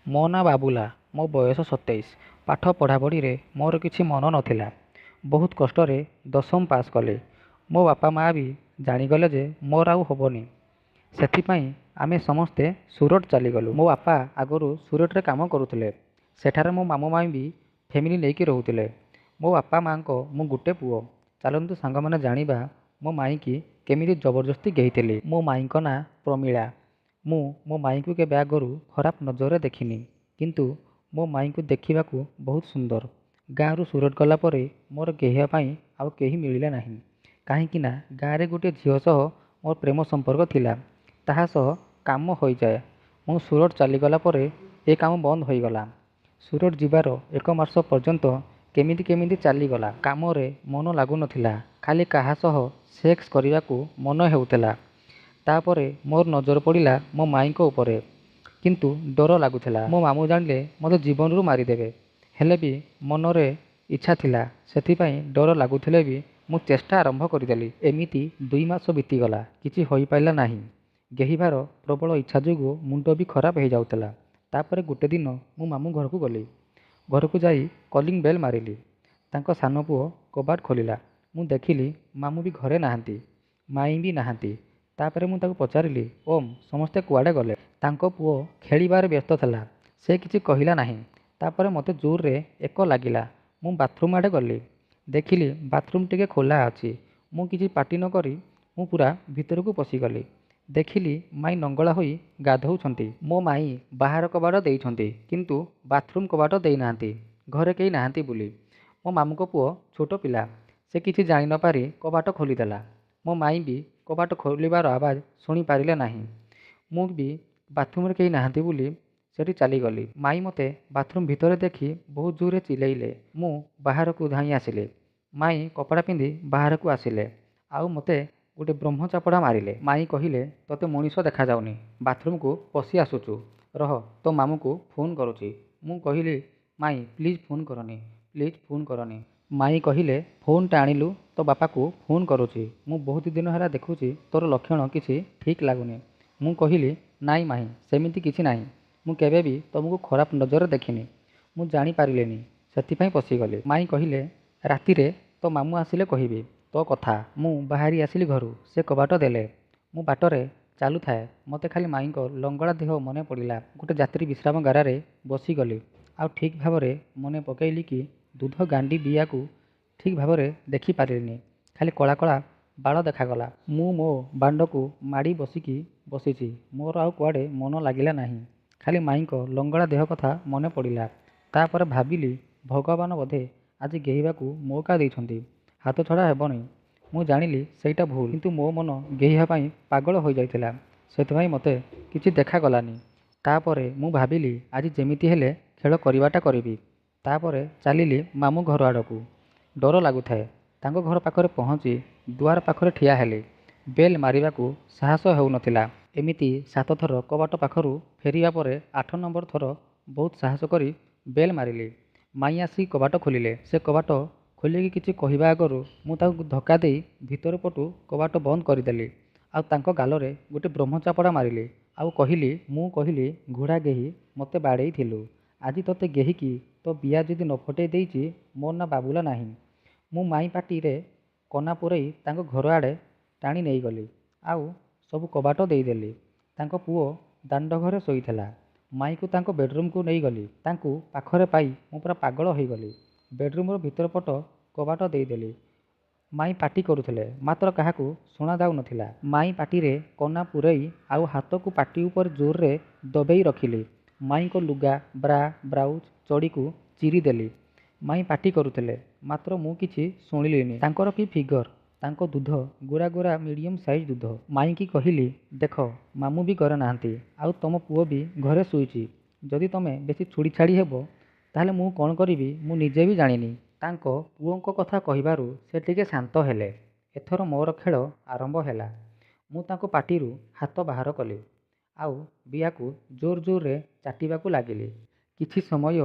ମୋ ନାଁ ବାବୁଲା। ମୋ ବୟସ 27। ପାଠ ପଢ଼ାପଢ଼ିରେ ମୋର କିଛି ମନ ନଥିଲା। ବହୁତ କଷ୍ଟରେ ଦଶମ ପାସ୍ କଲି। ମୋ ବାପା ମା' ବି ଜାଣିଗଲେ ଯେ ମୋର ଆଉ ହେବନି। ସେଥିପାଇଁ ଆମେ ସମସ୍ତେ ସୁରଟ ଚାଲିଗଲୁ। ମୋ ବାପା ଆଗରୁ ସୁରଟରେ କାମ କରୁଥିଲେ। ସେଠାରେ ମୋ ମାମୁଁ ମାଇଁ ବି ଫ୍ୟାମିଲି ନେଇକି ରହୁଥିଲେ। ମୋ ବାପା ମା'ଙ୍କ ମୁଁ ଗୋଟେ ପୁଅ। ଚାଲନ୍ତୁ ସାଙ୍ଗମାନେ ଜାଣିବା ମୋ ମାଇଁକି କେମିତି ଜବରଦସ୍ତି ଗେଇଥିଲି। ମୋ ମାଇଁଙ୍କ ନାଁ ପ୍ରମିଳା। ମୁଁ ମୋ ମାଇଁକୁ କେବେ ଆଗରୁ ଖରାପ ନଜରରେ ଦେଖିନି। କିନ୍ତୁ ମୋ ମାଇଁକୁ ଦେଖିବାକୁ ବହୁତ ସୁନ୍ଦର। ଗାଁରୁ ସୁରଟ ଗଲା ପରେ ମୋର ଗେହିବା ପାଇଁ ଆଉ କେହି ମିଳିଲେ ନାହିଁ। କାହିଁକି ନା ଗାଁରେ ଗୋଟିଏ ଝିଅ ସହ ମୋର ପ୍ରେମ ସମ୍ପର୍କ ଥିଲା। ତାହା ସହ କାମ ହୋଇଯାଏ। ମୁଁ ସୁରଟ ଚାଲିଗଲା ପରେ ଏ କାମ ବନ୍ଦ ହୋଇଗଲା। ସୁରଟ ଯିବାର 1 ମାସ ପର୍ଯ୍ୟନ୍ତ କେମିତି କେମିତି ଚାଲିଗଲା। କାମରେ ମନ ଲାଗୁନଥିଲା। ଖାଲି କାହା ସହ ସେକ୍ସ କରିବାକୁ ମନ ହେଉଥିଲା। ତାପରେ ମୋର ନଜର ପଡ଼ିଲା ମୋ ମାଇଁଙ୍କ ଉପରେ। କିନ୍ତୁ ଡର ଲାଗୁଥିଲା। ମୋ ମାମୁଁ ଜାଣିଲେ ମୋତେ ଜୀବନରୁ ମାରିଦେବେ। ହେଲେ ବି ମନରେ ଇଚ୍ଛା ଥିଲା। ସେଥିପାଇଁ ଡର ଲାଗୁଥିଲେ ବି ମୁଁ ଚେଷ୍ଟା ଆରମ୍ଭ କରିଦେଲି। ଏମିତି 2 ମାସ ବିତିଗଲା। କିଛି ହୋଇପାରିଲା ନାହିଁ। ଗେହିବାର ପ୍ରବଳ ଇଚ୍ଛା ଯୋଗୁଁ ମୁଣ୍ଡ ବି ଖରାପ ହେଇଯାଉଥିଲା। ତାପରେ ଗୋଟେ ଦିନ ମୁଁ ମାମୁଁ ଘରକୁ ଗଲି। ଘରକୁ ଯାଇ କଲିଂ ବେଲ୍ ମାରିଲି। ତାଙ୍କ ସାନ ପୁଅ କବାଟ ଖୋଲିଲା। ମୁଁ ଦେଖିଲି ମାମୁଁ ବି ଘରେ ନାହାନ୍ତି। ମାଇଁ ବି ନାହାନ୍ତି। ତାପରେ ମୁଁ ତାକୁ ପଚାରିଲି, ଓମ୍ ସମସ୍ତେ କୁଆଡ଼େ ଗଲେ? ତାଙ୍କ ପୁଅ ଖେଳିବାରେ ବ୍ୟସ୍ତ ଥିଲା। ସେ କିଛି କହିଲା ନାହିଁ। ତାପରେ ମୋତେ ଜୋରରେ ଏକ ଲାଗିଲା। ମୁଁ ବାଥରୁମ୍ ଆଡ଼େ ଗଲି। ଦେଖିଲି ବାଥରୁମ୍ ଟିକେ ଖୋଲା ଅଛି। ମୁଁ କିଛି ପାଟି ନ କରି ମୁଁ ପୁରା ଭିତରକୁ ପଶିଗଲି। ଦେଖିଲି ମାଇଁ ନଙ୍ଗଳା ହୋଇ ଗାଧୋଉଛନ୍ତି। ମୋ ମାଇଁ ବାହାର କବାଟ ଦେଇଛନ୍ତି କିନ୍ତୁ ବାଥରୁମ୍ କବାଟ ଦେଇନାହାନ୍ତି। ଘରେ କେହି ନାହାନ୍ତି ବୋଲି। ମୋ ମାମୁଁଙ୍କ ପୁଅ ଛୋଟ ପିଲା। ସେ କିଛି ଜାଣି ନ ପାରି କବାଟ ଖୋଲିଦେଲା। ମୋ ମାଇଁ ବି କବାଟ ଖୋଲିବାର ଆବାଜ ଶୁଣିପାରିଲେ ନାହିଁ। ମୁଁ ବି ବାଥରୁମ୍ରେ କେହି ନାହାନ୍ତି ବୋଲି ସେଠି ଚାଲିଗଲି। ମାଇଁ ମୋତେ ବାଥରୁମ୍ ଭିତରେ ଦେଖି ବହୁତ ଜୋରରେ ଚିଲେଇଲେ। ମୁଁ ବାହାରକୁ ଧାଇଁ ଆସିଲି। ମାଇଁ କପଡ଼ା ପିନ୍ଧି ବାହାରକୁ ଆସିଲେ। ଆଉ ମୋତେ ଗୋଟେ ବ୍ରହ୍ମ ଚାପଡ଼ା ମାରିଲେ। ମାଇଁ କହିଲେ, ତୋତେ ମଣିଷ ଦେଖାଯାଉନି। ବାଥରୁମ୍କୁ ପଶି ଆସୁଛୁ। ରହ ତୋ ମାମୁଁକୁ ଫୋନ୍ କରୁଛି। ମୁଁ କହିଲି, ମାଇଁ ପ୍ଲିଜ୍ ଫୋନ୍ କରନି। ପ୍ଲିଜ୍ ଫୋନ୍ କରନି। ମାଇଁ କହିଲେ, ଫୋନ୍ଟା ଆଣିଲୁ ତୋ ବାପାକୁ ଫୋନ୍ କରୁଛି। ମୁଁ ବହୁତ ଦିନ ହେଲା ଦେଖୁଛି ତୋର ଲକ୍ଷଣ କିଛି ଠିକ୍ ଲାଗୁନି। ମୁଁ କହିଲି, ନାଇଁ ମାଇଁ ସେମିତି କିଛି ନାହିଁ। ମୁଁ କେବେ ବି ତମକୁ ଖରାପ ନଜରରେ ଦେଖିନି। ମୁଁ ଜାଣିପାରିଲିନି। ସେଥିପାଇଁ ପଶିଗଲି। ମାଇଁ କହିଲେ, ରାତିରେ ତୋ ମାମୁଁ ଆସିଲେ କହିବି ତୋ କଥା। ମୁଁ ବାହାରି ଆସିଲି ଘରୁ। ସେ କବାଟ ଦେଲେ। ମୁଁ ବାଟରେ ଚାଲୁଥାଏ। ମୋତେ ଖାଲି ମାଇଁଙ୍କ ଲଙ୍ଗଳା ଦେହ ମନେ ପଡ଼ିଲା। ଗୋଟେ ଯାତ୍ରୀ ବିଶ୍ରାମଗାରରେ ବସିଗଲି। ଆଉ ଠିକ୍ ଭାବରେ ମନେ ପକେଇଲି କି ଦୁଧ ଗାଣ୍ଡି ବିୟାକୁ ଠିକ୍ ଭାବରେ ଦେଖିପାରିଲିନି। ଖାଲି କଳା କଳା ବାଳ ଦେଖାଗଲା। ମୁଁ ମୋ ବାଣ୍ଡକୁ ମାଡ଼ି ବସିଛି। ମୋର ଆଉ କୁଆଡ଼େ ମନ ଲାଗିଲା ନାହିଁ। ଖାଲି ମାଇଁଙ୍କ ଲଙ୍ଗଳା ଦେହ କଥା ମନେ ପଡ଼ିଲା। ତାପରେ ଭାବିଲି, ଭଗବାନ ବୋଧେ ଆଜି ଗେହିବାକୁ ମଉକା ଦେଇଛନ୍ତି। ହାତଛଡ଼ା ହେବନି। ମୁଁ ଜାଣିଲି ସେଇଟା ଭୁଲ। କିନ୍ତୁ ମୋ ମନ ଗେହିବା ପାଇଁ ପାଗଳ ହୋଇଯାଇଥିଲା। ସେଥିପାଇଁ ମୋତେ କିଛି ଦେଖାଗଲାନି। ତାପରେ ମୁଁ ଭାବିଲି, ଆଜି ଯେମିତି ହେଲେ ଖେଳ କରିବାଟା କରିବି। ତାପରେ ଚାଲିଲି ମାମୁଁ ଘର ଆଡ଼କୁ। ଡର ଲାଗୁଥାଏ। ତାଙ୍କ ଘର ପାଖରେ ପହଞ୍ଚି ଦୁଆର ପାଖରେ ଠିଆ ହେଲି। ବେଲ୍ ମାରିବାକୁ ସାହସ ହେଉନଥିଲା। ଏମିତି 7 ଥର କବାଟ ପାଖରୁ ଫେରିବା ପରେ 8 ନମ୍ବର ଥର ବହୁତ ସାହସ କରି ବେଲ୍ ମାରିଲି। ମାଇଁ ଆସି କବାଟ ଖୋଲିଲେ। ସେ କବାଟ ଖୋଲିକି କିଛି କହିବା ଆଗରୁ ମୁଁ ତାକୁ ଧକ୍କା ଦେଇ ଭିତର ପଟୁ କବାଟ ବନ୍ଦ କରିଦେଲି। ଆଉ ତାଙ୍କ ଗାଲରେ ଗୋଟେ ବ୍ରହ୍ମ ଚାପଡ଼ା ମାରିଲି। ଆଉ କହିଲି, ମୁଁ କହିଲି, ଘୋଡ଼ା ଗେହି ମୋତେ ବାଡ଼େଇଥିଲୁ। ଆଜି ତୋତେ ଗେହିକି ତୋ ବିୟା ଯଦି ନ ଫଟେଇ ଦେଇଛି ମୋ ନାଁ ବାବୁଲା ନାହିଁ। ମୁଁ ମାଇଁ ପାଟିରେ କନା ପୂରେଇ ତାଙ୍କ ଘର ଆଡ଼େ ଟାଣି ନେଇଗଲି। ଆଉ ସବୁ କବାଟ ଦେଇଦେଲି। ତାଙ୍କ ପୁଅ ଦାଣ୍ଡ ଘରେ ଶୋଇଥିଲା। ମାଇଁକୁ ତାଙ୍କ ବେଡରୁମ୍କୁ ନେଇଗଲି। ତାଙ୍କୁ ପାଖରେ ପାଇ ମୁଁ ପୁରା ପାଗଳ ହୋଇଗଲି। ବେଡରୁମ୍ର ଭିତର ପଟ କବାଟ ଦେଇଦେଲି। ମାଇଁ ପାଟି କରୁଥିଲେ, ମାତ୍ର କାହାକୁ ଶୁଣାଯାଉନଥିଲା। ମାଇଁ ପାଟିରେ କନା ପୂରେଇ ଆଉ ହାତକୁ ପାଟି ଉପରେ ଜୋରରେ ଦବେଇ ରଖିଲି। ମାଇଁଙ୍କ ଲୁଗା, ବ୍ରା, ବ୍ଲାଉଜ, ଚଡ଼ିକୁ ଚିରିଦେଲି। ମାଇଁ ପାଟି କରୁଥିଲେ, ମାତ୍ର ମୁଁ କିଛି ଶୁଣିଲିନି। ତାଙ୍କର କି ଫିଗର! ତାଙ୍କ ଦୁଧ ଗୋରା ଗୋରା ମିଡ଼ିୟମ୍ ସାଇଜ୍ ଦୁଧ। ମାଇଁକି କହିଲି, ଦେଖ ମାମୁଁ ବି ଘରେ ନାହାନ୍ତି। ଆଉ ତମ ପୁଅ ବି ଘରେ ଶୋଇଛି। ଯଦି ତମେ ବେଶୀ ଛୁଡ଼ିଛାଡ଼ି ହେବ ତାହେଲେ ମୁଁ କ'ଣ କରିବି ମୁଁ ନିଜେ ବି ଜାଣିନି। ତାଙ୍କ ପୁଅଙ୍କ କଥା କହିବାରୁ ସେ ଟିକେ ଶାନ୍ତ ହେଲେ। ଏଥର ମୋର ଖେଳ ଆରମ୍ଭ ହେଲା। ମୁଁ ତାଙ୍କ ପାଟିରୁ ହାତ ବାହାର କଲି। ଆଉ ବିୟାକୁ ଜୋର ଜୋରରେ ଚାଟିବାକୁ ଲାଗିଲି। କିଛି ସମୟ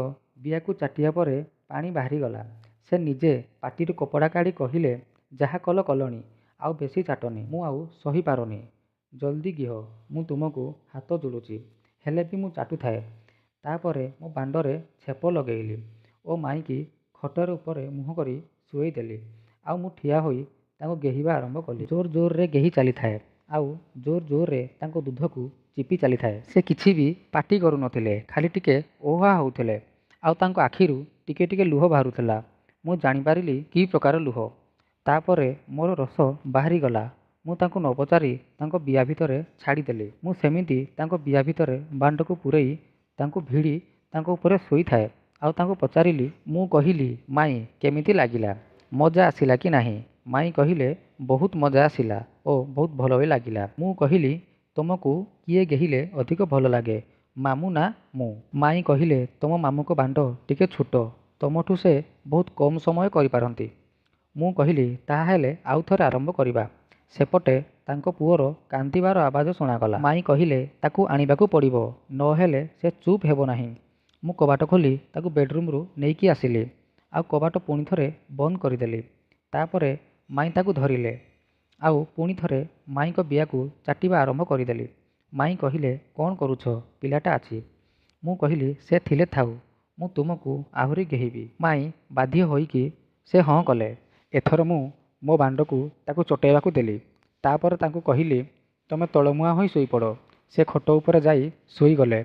ବିୟାକୁ ଚାଟିବା ପରେ ପାଣି ବାହାରିଗଲା। ସେ ନିଜେ ପାଟିରୁ କପଡ଼ା କାଢ଼ି କହିଲେ, ଯାହା କଲ କଲଣି। ଆଉ ବେଶୀ ଚାଟନି। ମୁଁ ଆଉ ସହିପାରୁନି। ଜଲ୍ଦି ଗିହ। ମୁଁ ତୁମକୁ ହାତ ଯୋଡ଼ୁଛି। ହେଲେ ବି ମୁଁ ଚାଟୁଥାଏ। ତାପରେ ମୁଁ ବାଣ୍ଡରେ ଛେପ ଲଗେଇଲି ଓ ମାଇଁକି ଖଟରେ ଉପରେ ମୁହଁ କରି ଶୁଆଇଦେଲି। ଆଉ ମୁଁ ଠିଆ ହୋଇ ତାଙ୍କୁ ଗେହିବା ଆରମ୍ଭ କଲି। ଜୋର ଜୋରରେ ଗେହି ଚାଲିଥାଏ ଆଉ ଜୋର ଜୋରରେ ତାଙ୍କ ଦୁଧକୁ ଚିପି ଚାଲିଥାଏ। ସେ କିଛି ବି ପାଟି କରୁନଥିଲେ, ଖାଲି ଟିକେ ଓହା ହେଉଥିଲେ ଆଉ ତାଙ୍କ ଆଖିରୁ ଟିକେ ଟିକେ ଲୁହ ବାହାରୁଥିଲା। ମୁଁ ଜାଣିପାରିଲି କି ପ୍ରକାର ଲୁହ। ତାପରେ ମୋର ରୋଷ ବାହାରିଗଲା। ମୁଁ ତାଙ୍କୁ ନ ପଚାରି ତାଙ୍କ ବିଆ ଭିତରେ ଛାଡ଼ିଦେଲି। ମୁଁ ସେମିତି ତାଙ୍କ ବିଆ ଭିତରେ ବାଣ୍ଡକୁ ପୂରେଇ ତାଙ୍କୁ ଭିଡ଼ି ତାଙ୍କ ଉପରେ ଶୋଇଥାଏ ଆଉ ତାଙ୍କୁ ପଚାରିଲି। ମୁଁ କହିଲି, ମାଇଁ କେମିତି ଲାଗିଲା? ମଜା ଆସିଲା କି ନାହିଁ? ମାଇଁ କହିଲେ, ବହୁତ ମଜା ଆସିଲା ଓ ବହୁତ ଭଲ ବି ଲାଗିଲା। ମୁଁ କହିଲି, ତୁମକୁ କିଏ ଗେହିଲେ ଅଧିକ ଭଲ ଲାଗେ, ମାମୁଁ ନା ମୁଁ? ମାଇଁ କହିଲେ, ତୁମ ମାମୁଁଙ୍କ ବାଣ୍ଡ ଟିକେ ଛୋଟ, ତୁମଠୁ ସେ ବହୁତ କମ୍ ସମୟ କରିପାରନ୍ତି। ମୁଁ କହିଲି, ତାହାହେଲେ ଆଉ ଥରେ ଆରମ୍ଭ କରିବା। ସେପଟେ ତାଙ୍କ ପୁଅର କାନ୍ଦିବାର ଆବାଜ ଶୁଣାଗଲା। ମାଇଁ କହିଲେ, ତାକୁ ଆଣିବାକୁ ପଡ଼ିବ, ନହେଲେ ସେ ଚୁପ୍ ହେବ ନାହିଁ। ମୁଁ କବାଟ ଖୋଲି ତାକୁ ବେଡ୍ରୁମ୍ରୁ ନେଇକି ଆସିଲି ଆଉ କବାଟ ପୁଣି ଥରେ ବନ୍ଦ କରିଦେଲି। ତାପରେ ମାଇଁ ତାକୁ ଧରିଲେ ଆଉ ପୁଣି ଥରେ ମାଇଁଙ୍କ ବିଆକୁ ଚାଟିବା ଆରମ୍ଭ କରିଦେଲି। ମାଇଁ କହିଲେ, କ'ଣ କରୁଛ? ପିଲାଟା ଅଛି। ମୁଁ କହିଲି, ସେ ଥିଲେ ଥାଉ, ମୁଁ ତୁମକୁ ଆହୁରି ଗେହିବି। ମାଇଁ ବାଧ୍ୟ ହୋଇକି ସେ ହଁ କଲେ। ଏଥର ମୁଁ ମୋ ବାଣ୍ଡକୁ ତାକୁ ଚଟେଇବାକୁ ଦେଲି। ତାପରେ ତାଙ୍କୁ କହିଲି, ତମେ ତଳମୁହାଁ ହୋଇ ଶୋଇପଡ଼। ସେ ଖଟ ଉପରେ ଯାଇ ଶୋଇଗଲେ।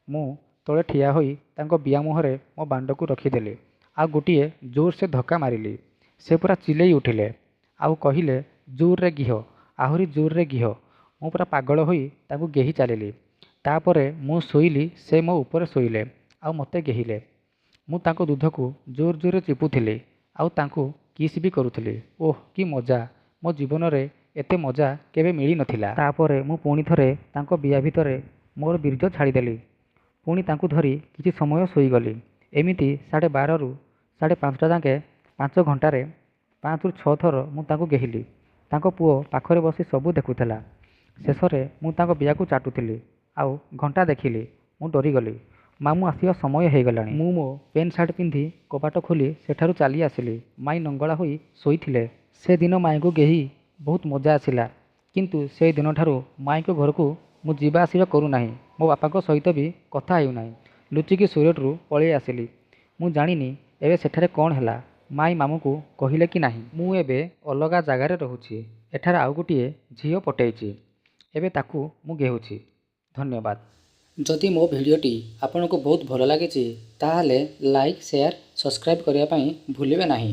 ମୁଁ ତଳେ ଠିଆ ହୋଇ ତାଙ୍କ ବିଆ ମୁହଁରେ ମୋ ବାଣ୍ଡକୁ ରଖିଦେଲି ଆଉ ଗୋଟିଏ ଜୋରସେ ଧକ୍କା ମାରିଲି। ସେ ପୁରା ଚିଲେଇ ଉଠିଲେ ଆଉ କହିଲେ, ଜୋରରେ ଘିଅ, ଆହୁରି ଜୋରରେ ଘିଅ। ମୁଁ ପୁରା ପାଗଳ ହୋଇ ତାଙ୍କୁ ଗେହି ଚାଲିଲି। ତାପରେ ମୁଁ ଶୋଇଲି, ସେ ମୋ ଉପରେ ଶୋଇଲେ ଆଉ ମୋତେ ଗେହିଲେ। ମୁଁ ତାଙ୍କ ଦୁଧକୁ ଜୋର ଜୋରରେ ଚିପୁଥିଲି ଆଉ ତାଙ୍କୁ କିସ୍ ବି କରୁଥିଲି। ଓଃ, କି ମଜା! ମୋ ଜୀବନରେ ଏତେ ମଜା କେବେ ମିଳିନଥିଲା। ତାପରେ ମୁଁ ପୁଣି ଥରେ ତାଙ୍କ ବିଆ ଭିତରେ ମୋର ବୀର୍ଯ୍ୟ ଛାଡ଼ିଦେଲି। ପୁଣି ତାଙ୍କୁ ଧରି କିଛି ସମୟ ଶୋଇଗଲି। ଏମିତି 12:30ରୁ 5:30 ଯାକେ 5 ଘଣ୍ଟାରେ 5ରୁ 6 ଥର ମୁଁ ତାଙ୍କୁ ଗେହିଲି। ତାଙ୍କ ପୁଅ ପାଖରେ ବସି ସବୁ ଦେଖୁଥିଲା। ଶେଷରେ ମୁଁ ତାଙ୍କ ବିଆକୁ ଚାଟୁଥିଲି ଆଉ ଘଣ୍ଟା ଦେଖିଲି। ମୁଁ ଡରିଗଲି। ମାମୁଁ ଆସିବା ସମୟ ହେଇଗଲାଣି। ମୁଁ ମୋ ପେଣ୍ଟ ସାର୍ଟ ପିନ୍ଧି କବାଟ ଖୋଲି ସେଠାରୁ ଚାଲି ଆସିଲି। ମାଇଁ ନଙ୍ଗଳା ହୋଇ ଶୋଇଥିଲେ। ସେଦିନ ମାଇଁଙ୍କୁ ଗେହି ବହୁତ ମଜା ଆସିଲା। କିନ୍ତୁ ସେଇ ଦିନଠାରୁ ମାଇଁଙ୍କ ଘରକୁ ମୁଁ ଯିବା ଆସିବା କରୁନାହିଁ। ମୋ ବାପାଙ୍କ ସହିତ ବି କଥା ହେଉନାହିଁ। ଲୁଚିକି ସୁରଟରୁ ପଳେଇ ଆସିଲି। ମୁଁ ଜାଣିନି ଏବେ ସେଠାରେ କ'ଣ ହେଲା। ମାଇଁ ମାମୁଁକୁ କହିଲେ କି ନାହିଁ। ମୁଁ ଏବେ ଅଲଗା ଜାଗାରେ ରହୁଛି। ଏଠାରେ ଆଉ ଗୋଟିଏ ଝିଅ ପଟେଇଛି। ଏବେ ତାକୁ ମୁଁ ଗେହୁଛି। ଧନ୍ୟବାଦ। ଯଦି ମୋ ଭିଡ଼ିଓଟି ଆପଣଙ୍କୁ ବହୁତ ଭଲ ଲାଗିଛି, ତାହେଲେ ଲାଇକ୍, ସେୟାର, ସବସ୍କ୍ରାଇବ୍ କରିବା ପାଇଁ ଭୁଲିବେ ନାହିଁ।